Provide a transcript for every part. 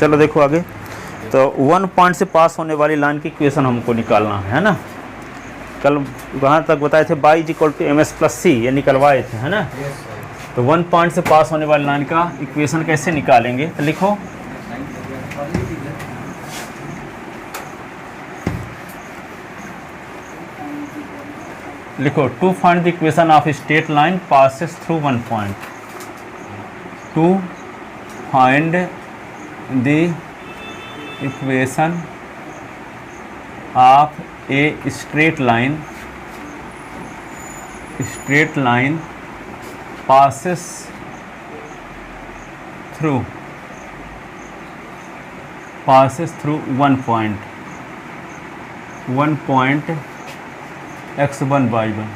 चलो देखो आगे। तो 1 पॉइंट से पास होने वाली लाइन की इक्वेशन हमको निकालना है ना। कल वहाँ तक बताए थे y = ms+c, ये निकलवाए थे, है ना। तो 1 पॉइंट से पास होने वाली लाइन का इक्वेशन कैसे निकालेंगे, तो लिखो to find the equation of straight line passes through 1 point. To find the equation of a straight line passes through 1 point x1 y1।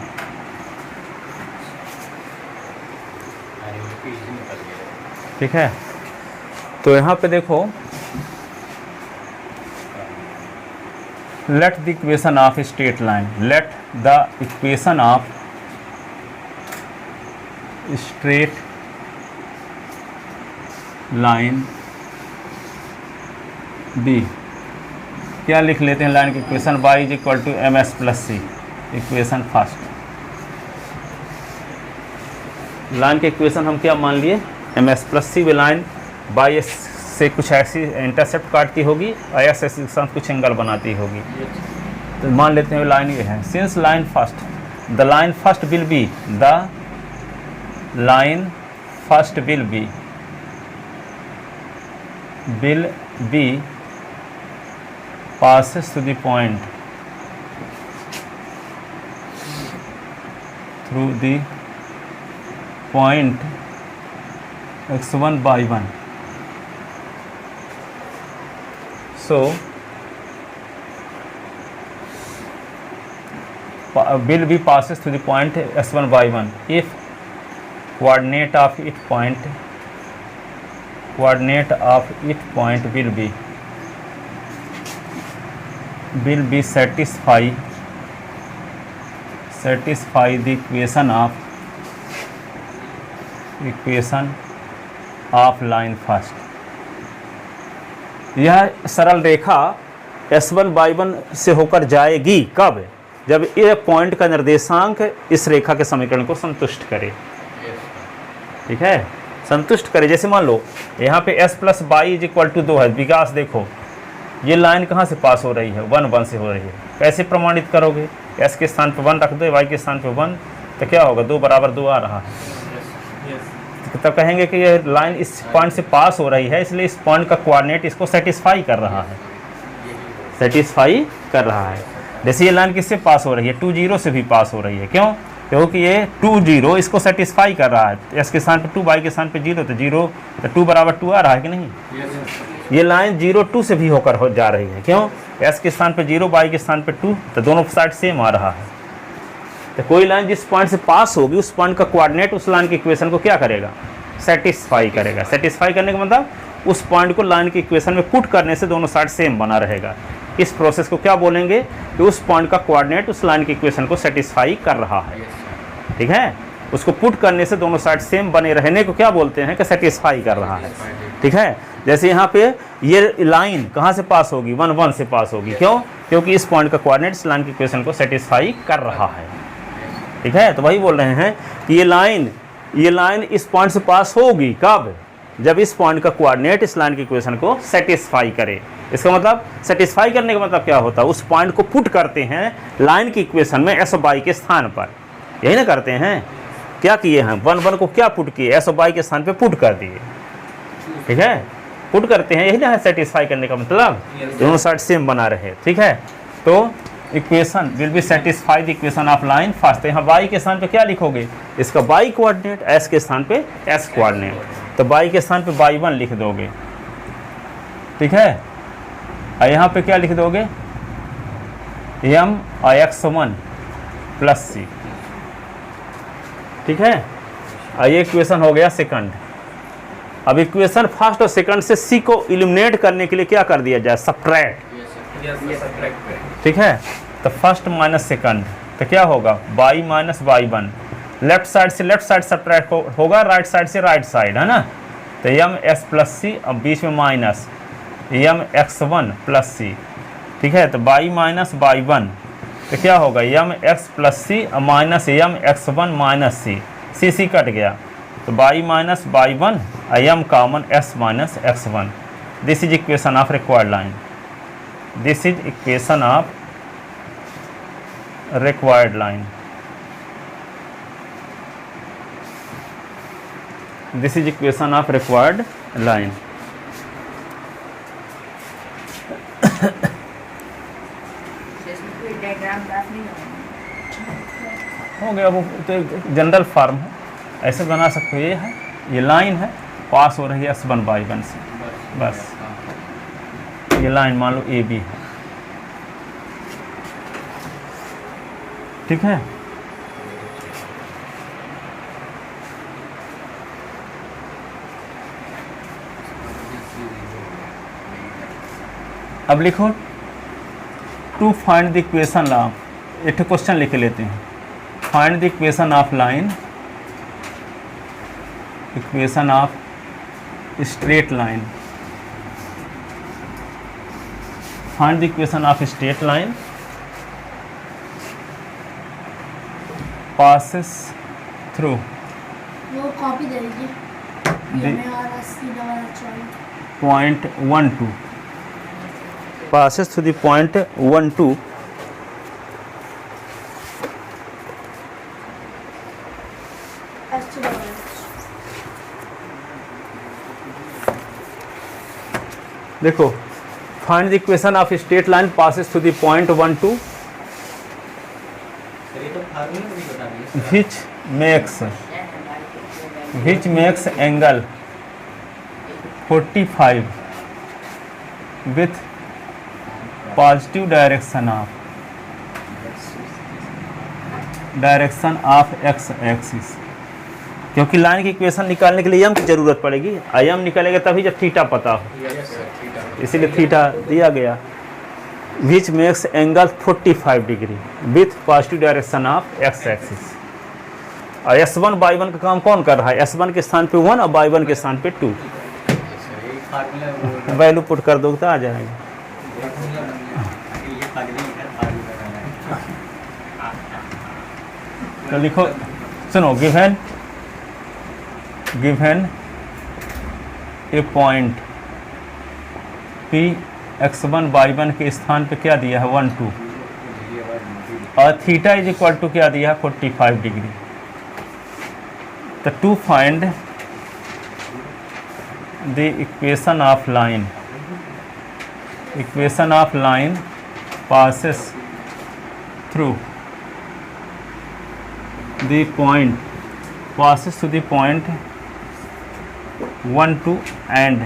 ठीक है, तो यहाँ पे देखो let the equation of straight line, let the equation of straight line b, क्या लिख लेते हैं लाइन की equation, y = ms+c, equation first. Line की इक्वेशन हम क्या मान लिए, ms+c वे लाइन y से कुछ ऐसी इंटरसेप्ट काटती होगी और s के साथ कुछ एंगल बनाती होगी। तो मान लेते हैं लाइन ये है। Since line first, the line first will B passes to the point through the point x1 y1। So will be passes to the point x1 y1 if coordinate of each point will be satisfy the equation of line first। यह सरल रेखा S1 Y1 से होकर जाएगी कब, जब ये point का निर्देशांक इस रेखा के समीकरण को संतुष्ट करे। ठीक है, संतुष्ट करे। जैसे मान लो यहाँ पे s + y = 2 है। विकास देखो ये लाइन कहाँ से पास हो रही है, 1 1 से हो रही है। कैसे प्रमाणित करोगे, s के स्थान पे 1 रख दो, y के स्थान पे 1, तो क्या होगा, 2 = 2 आ रहा है। तब कहेंगे कि ये लाइन इस पॉइंट से पास हो रही है, इसलिए इस पॉइंट का कोऑर्डिनेट इसको सेटिस्फाई कर रहा है। जैसे ये लाइन किससे पास हो रही है, 2 0 से भी पास हो रही है। क्यों, क्योंकि ये 2 0 इसको सेटिस्फाई कर रहा है। s के स्थान पे 2, y के स्थान पे 0, तो 0 तो 2 = 2 आ रहा है कि नहीं। ये लाइन 0 2 से भी होकर हो जा रही है। क्यों, s के स्थान पे 0, y के स्थान पे 2, तो दोनों साइड सेम आ रहा है। तो कोई लाइन जिस पॉइंट से पास होगी उस पॉइंट का कोऑर्डिनेट उस लाइन की इक्वेशन को क्या करेगा, सेटिस्फाई करेगा। सेटिस्फाई करने का मतलब उस पॉइंट को लाइन की इक्वेशन में पुट करने से दोनों साइड सेम बना रहेगा। इस प्रोसेस को क्या बोलेंगे कि उस पॉइंट का कोऑर्डिनेट उस लाइन की इक्वेशन को सेटिस्फाई कर रहा है। ठीक है, उसको पुट करने से दोनों साइड सेम बने रहने को क्या बोलते हैं कि सेटिस्फाई कर रहा है। ठीक है, जैसे यहाँ पे ये लाइन कहाँ से पास होगी, 1 1 से पास होगी। क्यों, क्योंकि इस पॉइंट का कोऑर्डिनेट इस लाइन की इक्वेशन को सेटिस्फाई कर रहा है। ठीक है, तो वही बोल रहे हैं कि ये लाइन इस पॉइंट से पास होगी कब, जब इस पॉइंट का कोऑर्डिनेट इस लाइन की इक्वेशन को सेटिस्फाई करे। इसका मतलब सेटिस्फाई करने का मतलब क्या होता है, उस पॉइंट को पुट करते हैं लाइन की इक्वेशन में s और y के स्थान पर। यही ना करते हैं, क्या किए हैं, 1 1 को क्या पुट किए, s और y के स्थान पे पुट कर दिए। ठीक है, पुट करते हैं, यही ना है सेटिस्फाई करने का मतलब, दोनों साइड सेम बना रहे। ठीक है, तो equation will be satisfy the equation of line first. यहाँ y के स्थान पे क्या लिखोगे, इसका y कोऑर्डिनेट, s के स्थान पे s कोऑर्डिनेट, तो y के स्थान पे y1 लिख दोगे। ठीक है, और यहाँ पे क्या लिख दोगे, m और x1 + c। ठीक है, और ये इक्वेशन हो गया सेकंड। अब इक्वेशन फर्स्ट और सेकंड से c को इलिमिनेट करने के लिए क्या कर दिया जाए, सब्ट्रैक्ट। ठीक है, तो फर्स्ट माइनस सेकंड, तो क्या होगा, y - y1। लेफ्ट साइड से लेफ्ट साइड सब्ट्रैक्ट होगा, राइट साइड से राइट साइड, है ना। तो यम एक्स प्लस सी, अब बीच में माइनस यम एक्स वन प्लस सी, ठीक है। तो बाई माइनस बाई वन, तो क्या होगा यम एक्स प्लस सी माइनस यम एक्स वन माइनस सी, सी कट गया, तो y minus y one M common x minus x one. This is equation of required line, this is equation of required line, this is equation of required line. हो गया, वो तो general form है, ऐसे बना सकते हो। ये है, ये लाइन है, पास हो रही है S1 बाई 1 से, बस ये लाइन मान लो AB है, ठीक है। अब लिखो to find the equation of, एक क्वेश्चन लिख लेते हैं। Find the equation of line, equation of straight line, find the equation of straight line passes through वो कॉपी दे दीजिए, point 1 2, passes through the point 1 2 देखो find the equation of straight line passes through the point 1 2 which makes angle 45 with positive direction of x axis। क्योंकि line की equation निकालने के लिए यम की जरूरत पड़ेगी, यम निकलेगा तभी जब थीटा पता हो, इसीलिए थीटा दिया गया। Which makes angle 45 degree with positive direction of x axis. और S1 बाई 1 का काम कौन कर रहा है? S1 के स्थान पे 1 और बाई 1 के स्थान पे 2। वैल्यू पुट कर दो तो आ जाएगा। तो लिखो, सुनो, given A point P x1 by 1 के स्थान पे क्या दिया है 1 2, और थीटा इज इक्वल टू क्या दिया है 45 डिग्री। तो to find the equation of line, equation of line passes through the point, passes to the point 1 2 and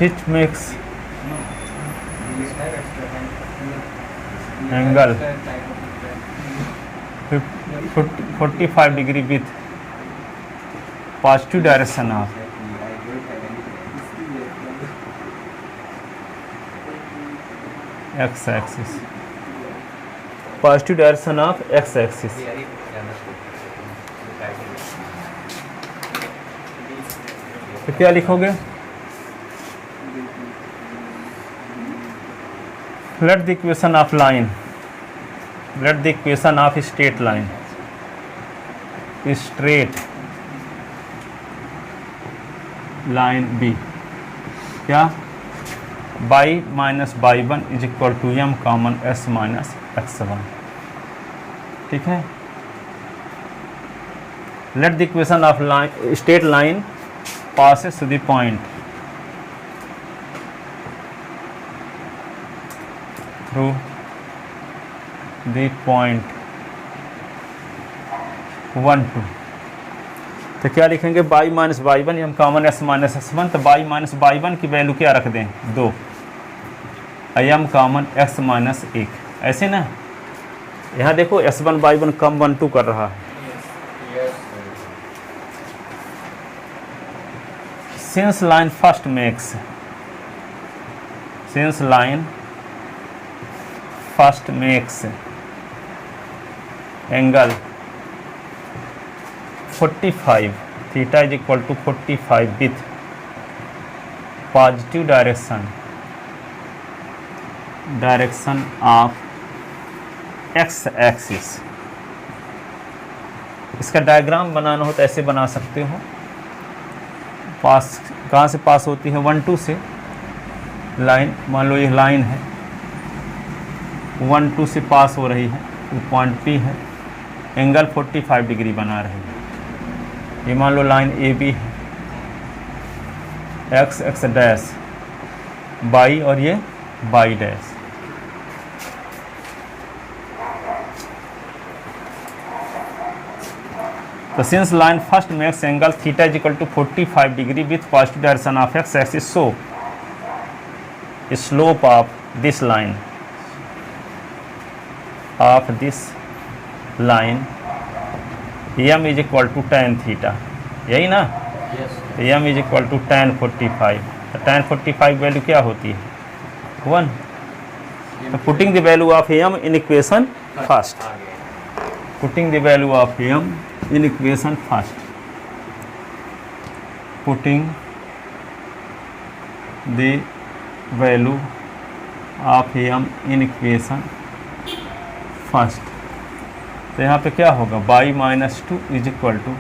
which makes angle 45 degree with positive direction of x axis, positive direction of x axis। तो क्या लिखोगे? Let the equation of line, let the equation of straight line, straight line बी क्या y minus y 1 is equal to m common s minus x 1, ठीक है। Let the equation of line, straight line passes to the point through the point 1 2। तो क्या लिखेंगे? By minus y 1 हम common s minus S 1, तो y minus y 1 की value क्या रख दें 2, एम कॉमन एक्स माइनस 1, ऐसे ना। यहाँ देखो S1 बाई 1 कम 1 2 कर रहा है। Since line first makes angle 45, theta is equal to 45 with positive direction of x axis। इसका डायग्राम बनाना हो तो ऐसे बना सकते हो। पास कहाँ से पास होती है? 1 2 से लाइन, मान लो ये लाइन है, 1 2 से पास हो रही है, वो पॉइंट P है, एंगल 45 डिग्री बना रही है। ये मान लो लाइन AB है, x x डैश बाई और ये बाई डैश। तो since line first makes angle theta is equal to 45 degree with positive direction of x axis, so slope of this line m is equal to tan theta, यही ना? तो m is equal to tan 45। तो tan 45 value क्या होती है? 1। तो putting the value of m in equation first, putting the value of m in equation first, putting the value of m in equation first। तो यहाँ पे क्या होगा? y minus 2 is equal to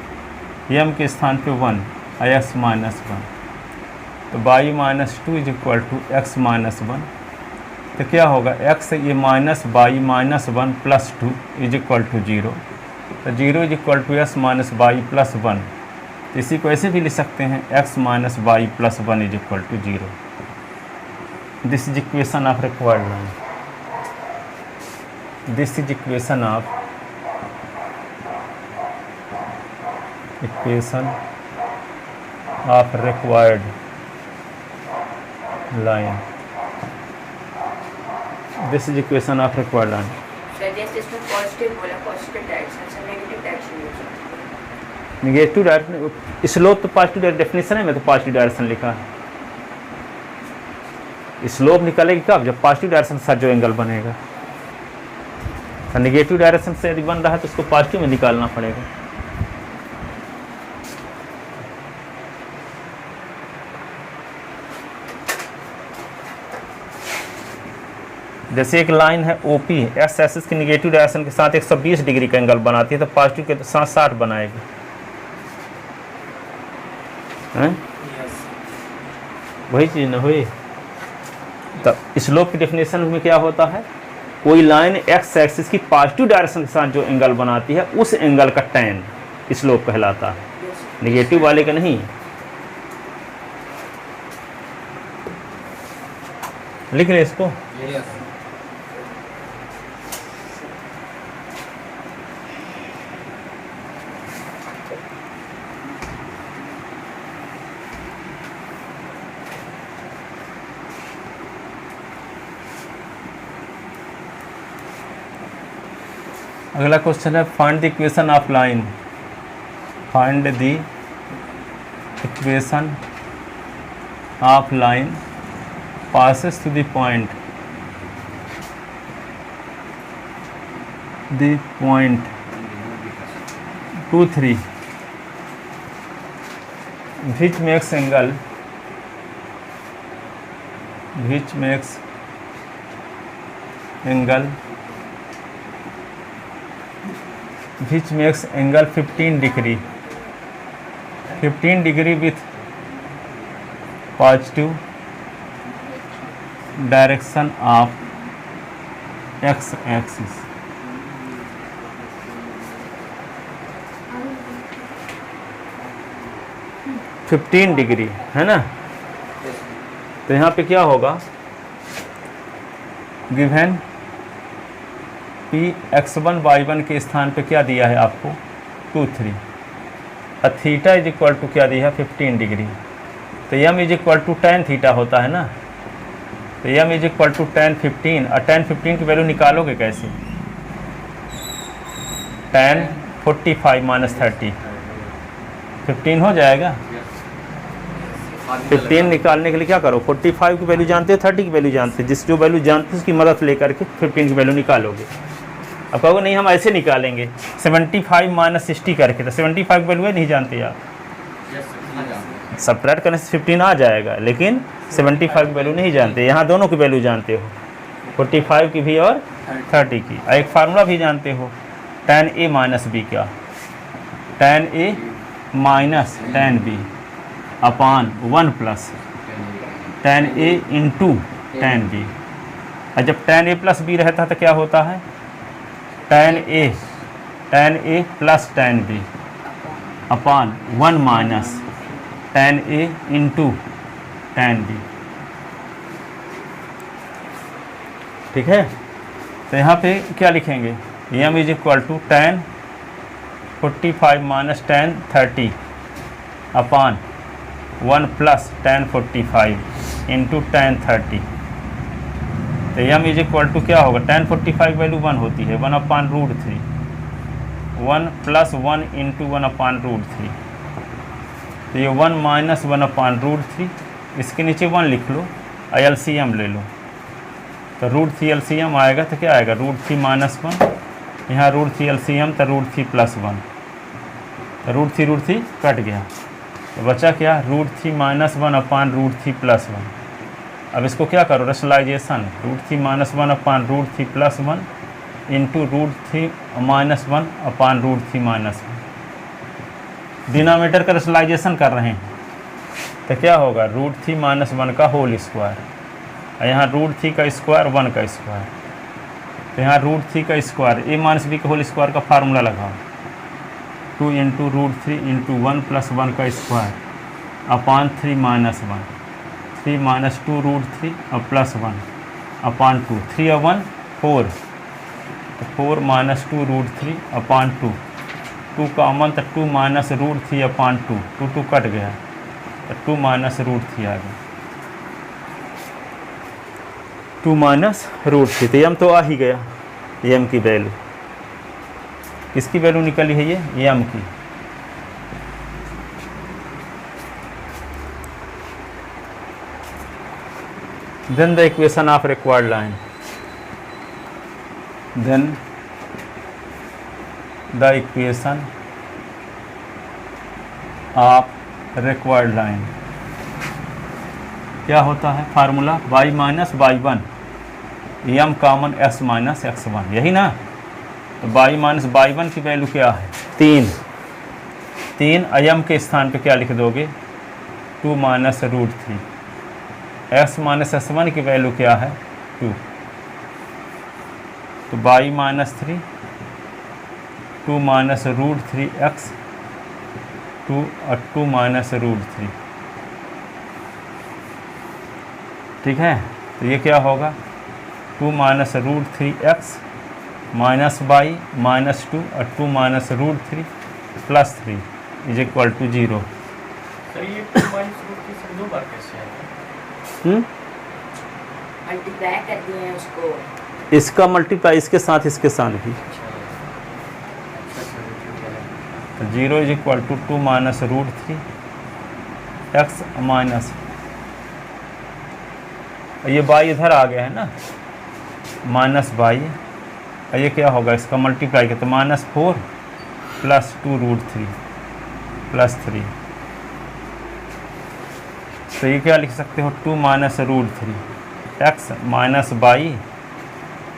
m के स्थान पे 1 x माइनस 1। तो y minus 2 is equal to x minus 1। तो क्या होगा? x ये minus y minus 1 plus 2 is equal to 0। तो 0 is equal to x minus y plus 1। तो इसी को ऐसे भी लिख सकते हैं x minus y plus 1 is equal to 0। This is equation of required line, this is equation of required line, this is equation of required line. इसमें positive बोला, पॉजिटिव डायरेक्शन से नेगेटिव डायरेक्शन यूज होता है। Negative direction, slope तो positive definition है, मैं तो positive direction लिखा है। स्लोप निकलेगी कब? जब पॉजिटिव डायरेक्शन के साथ जो एंगल बनेगा। तो नेगेटिव डायरेक्शन से यदि बन रहा है तो उसको पॉजिटिव में निकालना पड़ेगा। जैसे एक लाइन है OP, एक्स एक्सिस की निगेटिव डायरेक्शन के साथ 120 डिग्री का एंगल बनाती है, तो पॉजिटिव के साथ 60 बनाएगी। वही चीज़ ना हुई। तब स्लोप की डेफिनेशन में क्या होता है? कोई लाइन एक्स एक्सिस की पॉजिटिव डायरेक्शन के साथ जो एंगल बनाती है उस एंगल का tan स्लोप कहलाता है, निगेटिव वाले का नहीं। लिख रहे इसको? अगला क्वेश्चन है find the equation of line, find the equation of line passes to the point 2 3 which makes angle which makes angle 15 degree with positive direction of x axis। Yes। 15 degree है ना? तो यहाँ पे क्या होगा? गिवन P x1 y1 के स्थान पे क्या दिया है आपको? 2 3। और थीटा इज इक्वल टू क्या दिया है? 15 डिग्री। तो m is equal to tan theta होता है ना? तो m is equal to tan 15, और tan 15 की वैल्यू निकालोगे कैसे? tan 45 माइनस 30, 15 हो जाएगा। 15 निकालने के लिए क्या करो, 45 की वैल्यू जानते हो, 30 की वैल्यू जानते हो, जिस जो वैल्यू जानते हो उसकी मदद लेकर के 15 की वैल्यू निकालोगे। अब कहोगे नहीं हम ऐसे निकालेंगे 75 माइनस 60 करके, तो 75 की वैल्यू है नहीं जानते आप, सब्ट्रैक्ट करने से 15 आ जाएगा, लेकिन 75 की वैल्यू नहीं जानते। यहाँ दोनों की वैल्यू जानते हो, 45 की भी और 30 की। एक फार्मूला भी जानते हो, tan a माइनस बी, क्या tan a minus tan b upon 1 plus tan a into tan b। और जब tan a प्लस b रहता है तो क्या होता है, tan a plus tan b upon 1 minus tan a into tan b। ठीक है, तो यहाँ पे क्या लिखेंगे, m is equal to tan 45 minus tan 30 upon 1 plus tan 45 into tan 30। तो m इज इक्वल टू क्या होगा, tan 45 वैल्यू 1 होती है, 1 upon root 3, 1 plus 1 into 1 upon root 3। तो ये 1 माइनस 1 अपान रूट 3, इसके नीचे 1 लिख लो, एलसीएम ले लो, तो रूट 3 एलसीएम आएगा तो क्या आएगा, रूट 3 माइनस 1, यहाँ रूट 3 एलसीएम तो रूट 3 प्लस 1, तो रूट 3 कट गया, तो बचा क्या, root 3 minus 1 upon root 3 plus 1। अब इसको क्या करो, rationalization, root 3 minus 1 upon root 3 plus 1 into root 3 minus 1 upon root 3 minus 1। Denominator का रेशनलाइजेशन कर रहे हैं तो क्या होगा, रूट 3 माइनस 1 का होल स्क्वायर, और यहाँ रूट 3 का स्क्वायर 1 का स्क्वायर, तो यहाँ रूट 3 का स्क्वायर a माइनस बी के होल स्क्वायर का फार्मूला लगाओ, 2 इंटू रूट 3 इंटू 1 प्लस 1 का square upon 3 minus 1, 3 minus 2 root 3 और प्लस 1 अपान 2, 3 और 1 4, तो 4 माइनस 2 रूट 3 अपान 2, 2 कॉमन तो 2 माइनस रूट 3 अपान 2, 2 कट गया तो 2 माइनस रूट 3 आ गया, 2 माइनस रूट 3। तो एम तो आ ही गया, एम की वैल्यू, किसकी वैल्यू निकली है ये, एम की। Then the equation of required line, then the equation of required line क्या होता है, formula y minus y1 m common x minus x1, यही ना। तो y माइनस y1 की वैल्यू क्या है, 3 एम के स्थान पे क्या लिख दोगे, 2 minus root 3, x minus x1 की वैल्यू क्या है, 2, तो y minus 3, 2 minus root 3x 2 और 2 माइनस रूट 3। ठीक है, तो ये क्या होगा, 2 minus root 3x minus y minus 2 और 2 minus root 3 plus 3 is equal to 0। Sir ये 2 माइनस रूट 3 सर 2 बार कैसे आएगा, मल्टीप्लाई कर दिए हैं उसको, इसका मल्टीप्लाई इसके साथ भी, तो 0 is equal to 2 minus root 3x minus, ये y इधर आ गया है ना, माइनस y, और ये क्या होगा, इसका मल्टीप्लाई किया तो माइनस 4 प्लस 2 रूट 3 प्लस 3। तो ये क्या लिख सकते हो, 2 minus root 3 x minus y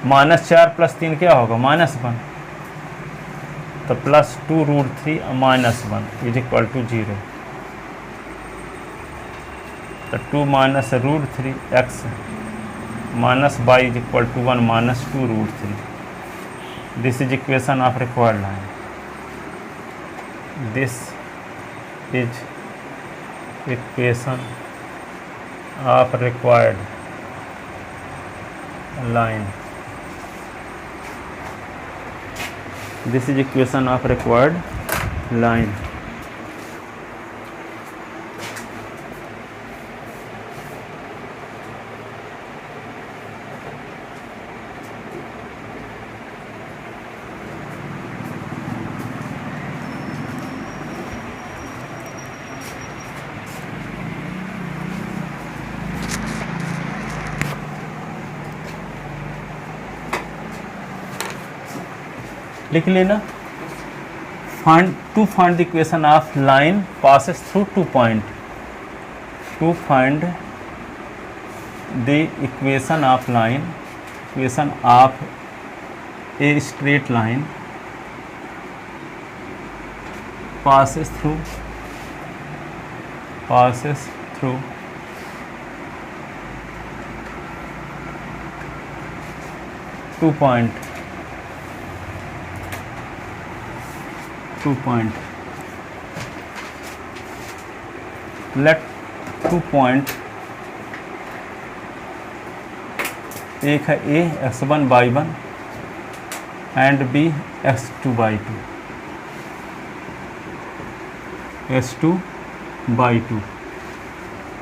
minus 4 plus 3 क्या होगा, माइनस 1, तो plus 2 root 3 minus 1 is equal to 0। तो 2 minus root 3 x minus y is equal to 1 minus 2 root 3। This is equation of required line, this is equation of required line, this is equation of required line। लिख लेना। To find the equation of line passes through 2 point, to find the equation of line, equation of a straight line passes through 2 point, let 2 point, एक है a x1/1 and b x2/2, x2/2.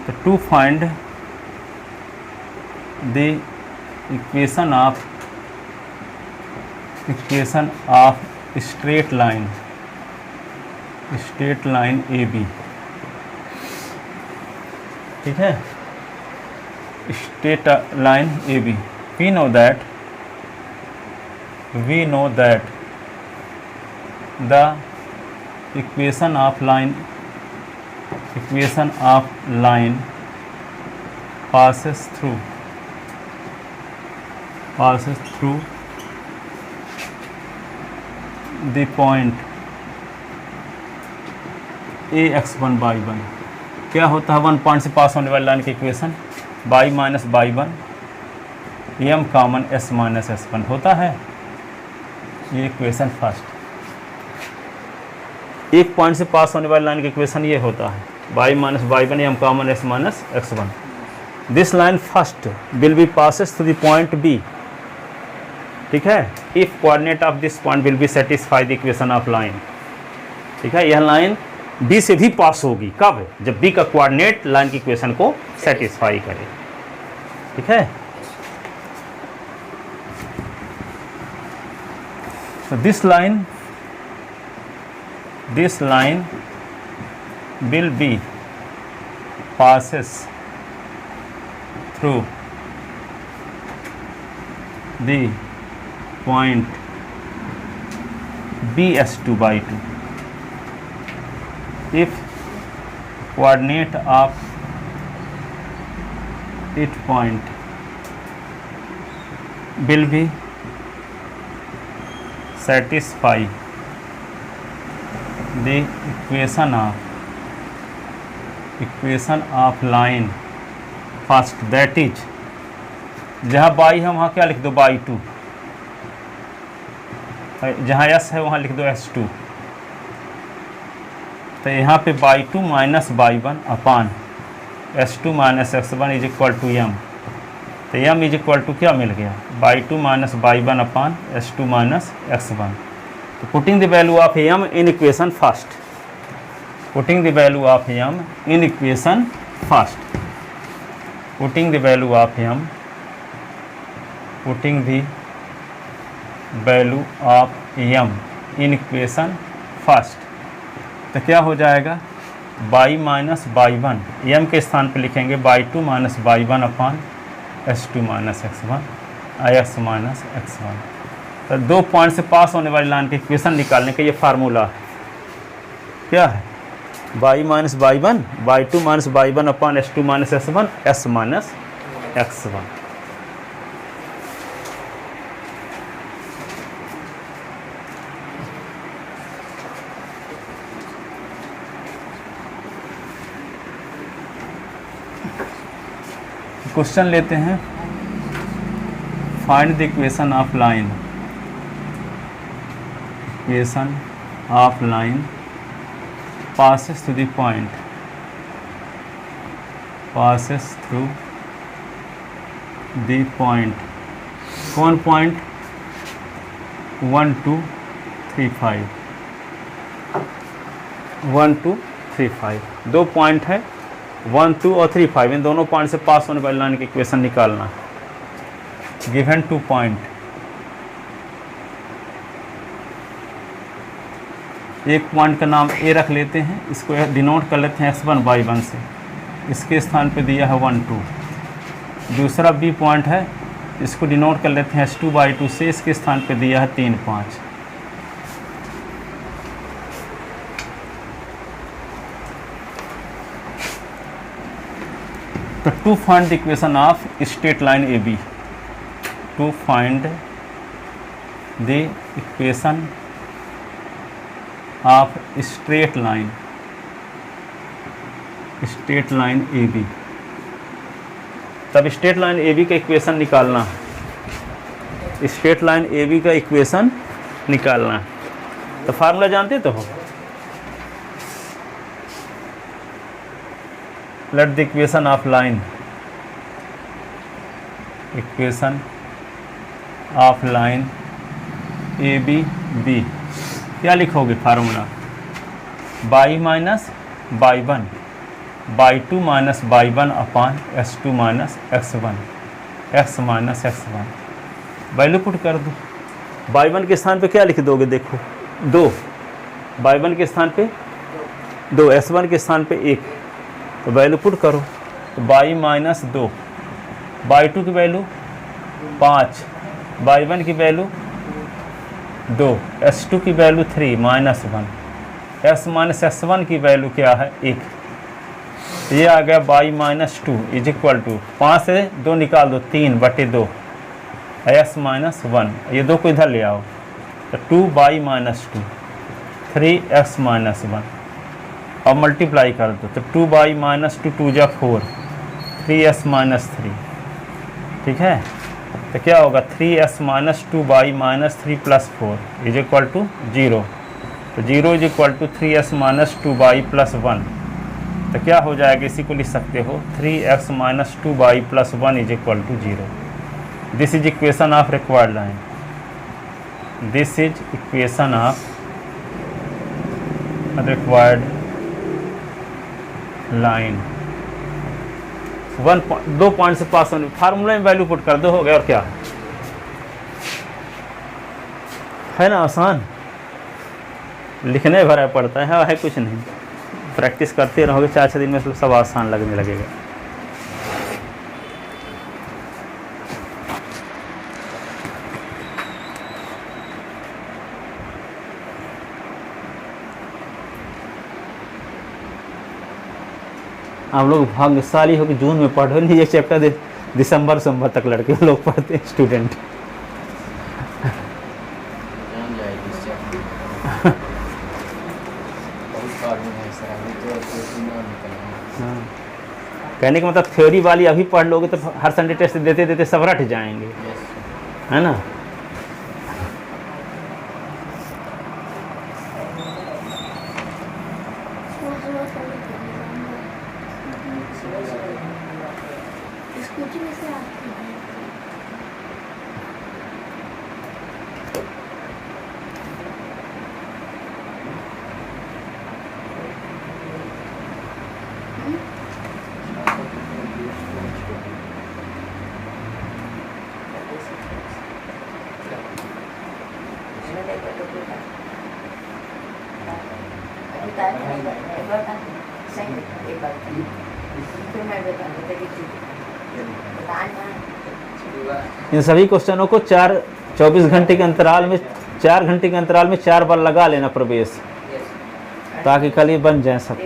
So to find the equation of straight line AB, ठीक है, straight line AB, we know that the equation of line passes through the point a x1/1. क्या होता है 1 point से pass होने वाली line की equation? y minus y1 m common s minus s1 होता है। ये इक्वेशन फर्स्ट, एक पॉइंट से पास होने वाली लाइन की इक्वेशन ये होता है y minus y1 m common s minus x1. This line first will be passes to the point b, ठीक है, if coordinate of this point will be satisfy the equation of line, ठीक है। यह line b से भी पास होगी, कब? जब b का कोऑर्डिनेट लाइन की इक्वेशन को सेटिस्फाई करे, ठीक है। So this line will be passes through the point bs2/2 if coordinate of it point will be satisfy the equation of line first, that is, जहाँ y है वहाँ क्या लिख दो y2, जहाँ s है वहाँ लिख दो s2, तो यहाँ पे y2 minus y1 upon s2 minus x1 is equal to m, तो m इज इक्वल टू क्या मिल गया? y2 minus y1 upon s2 minus x1. तो putting the value of m in equation first, putting the value of m in equation first, putting the value of m in equation first, तो क्या हो जाएगा? y minus y1 m के स्थान पे लिखेंगे y2 minus y1 upon s2 minus x1 x minus x1. तो 2 point से पास होने वाली लाइन की इक्वेशन निकालने का ये फार्मूला है, क्या है? y minus y1 y2 minus y1 upon s2 minus s1 s minus x1. Question लेते हैं, find the equation of line, passes through the point, कौन पॉइंट? 1 2 3 5, 1 2 3 5, 2 पॉइंट है 1 2 और 3 5, इन दोनों पॉइंट से पास होने वाली लाइन की इक्वेशन निकालना है। गिवन 2 पॉइंट, एक पॉइंट का नाम a रख लेते हैं, इसको डिनोट कर लेते हैं x1/1 से, इसके स्थान पे दिया है 1 2. दूसरा b पॉइंट है, इसको डिनोट कर लेते हैं s2/2 से, इसके स्थान पे दिया है 3 5. To find the equation of straight line A B, to find the equation of straight line A B. तब स्ट्रेट लाइन ए बी का इक्वेशन निकालना है, स्ट्रेट लाइन ए बी का इक्वेशन निकालना है। तो फार्मूला जानते तो हो, let the equation of line, equation of line A B B, क्या लिखोगे formula, y minus y one y two minus y one upon x to minus x one, x minus x one. Value put कर दो, by one के स्थान पे क्या लिख दोगे, देखो 2, बाई वन के स्थान पे 2, एक्स वन के स्थान पे 1, तो वैल्यू पुट करो, तो बाई माइनस 2, बाई टू की वैल्यू 5, बाई वन की वैल्यू 2, एस टू की value 3 minus 1, x minus x one की वैल्यू क्या है 1। ये आ गया y minus 2 is equal to 5 से 2 निकाल दो 3/2 एक्स माइनस 1, ये 2 को इधर ले आओ, तो 2 बाई माइनस 2 3 एक्स माइनस 1, अब मल्टीप्लाई कर दो, तो 2 बाई माइनस 2 2 जा 4 3 एक्स माइनस 3, ठीक है। तो क्या होगा 3x minus 2 y minus 3 plus 4 is equal to 0, तो 0 is equal to 3x minus 2 y plus 1, तो क्या हो जाएगा, इसी को लिख सकते हो 3x minus 2 y plus 1 is equal to 0। This is equation of required line, this is equation of required line. 2 point से पास होने, फार्मूला में वैल्यू पुट कर दो, हो गया। और क्या है ना, आसान, लिखने भरा पड़ता है कुछ नहीं, प्रैक्टिस करते रहोगे 4-6 दिन में सब आसान लगने लगेगा। आप लोग भाग्यशाली हो कि जून में पढ़ रहे नहीं, ये चैप्टर दिसंबर तक लड़के लोग पढ़ते हैं, स्टूडेंट। कहने का मतलब थ्योरी वाली अभी पढ़ लोगे तो हर संडे टेस्ट देते देते सब रट जाएंगे, है ना। स्कूटी में से आती है। इन सभी क्वेश्चनों को 24 घंटे के अंतराल में 4 घंटे के अंतराल में 4 बार लगा लेना प्रवेश, ताकि कल ये बन जाए सब।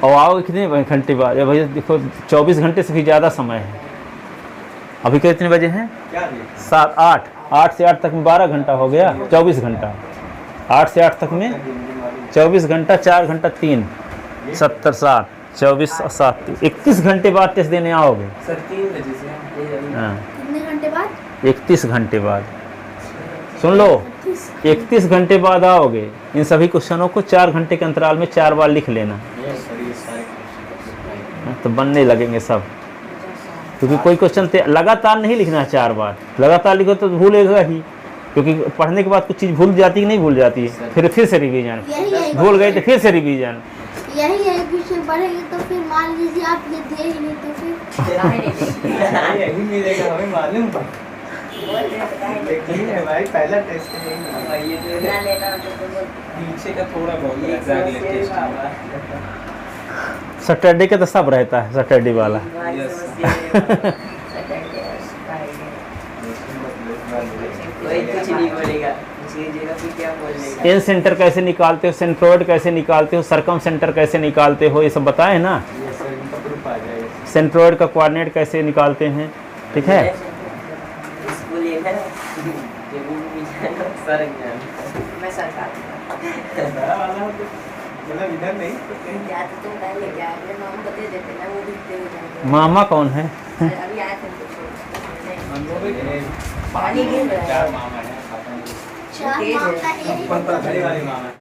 और आओगे कितने घंटे बाद, या भैया देखो 24 घंटे से भी ज़्यादा समय है। अभी कितने बजे हैं, 7 8 से 8 तक में 12 घंटा हो गया, 24 घंटा। 8 से 8 तक में 24 घंटा, 4 घंटा 3 70 7 24 7 31 घंटे बाद टेस्ट देने आओगे। सर 3 बजे से हाँ, कितने घंटे बाद? 31 घंटे बाद। सुन लो, 31 घंटे बाद आओगे। इन सभी क्वेश्चनों को 4 घंटे के अंतराल में 4 बार लिख लेना, तो बनने लगेंगे सब। क्योंकि कोई क्वेश्चन लगातार नहीं लिखना है 4 बार, लगातार लिखो तो भूलेगा ही, क्योंकि पढ़ने के बाद कुछ चीज़ भूल जाती है कि नहीं भूल जाती है, फिर से रिवीजन, भूल गए तो फिर से रिवीजन। यही विषय पढ़ेंगे तो फिर मान लीजिए आप ये दिए ही नहीं तो फिर यही मिलेगा, हमें मालूम था। देखिए भाई पहला टेस्ट है ये, पीछे का थोड़ा बहुत टेस्ट। सैटरडे का तो सब रहता है, सैटरडे वाला। कुछ नहीं बोलेगा, क्या बोलेगा। एन सेंटर कैसे निकालते हो, सेंट्रोइड कैसे निकालते हो, सरकम सेंटर कैसे निकालते हो, ये सब बताए ना। पा जाएगा। सेंट्रोइड का कोऑर्डिनेट कैसे निकालते हैं, ठीक है। स्कूल ये है ये वो भी है ना, सर ज्ञान मैं सरकार बड़ा वाला मतलब इधर नहीं तो कहीं क्या तो तुम पहले क्या अपने नाम बता देते ना, वो भी दे जाएंगे। मामा कौन है? अभी आए थे कुछ हम लोग भी पानी गिर रहा है। 4 मामा हैं, चार मामला है बड़ी वाली मामा।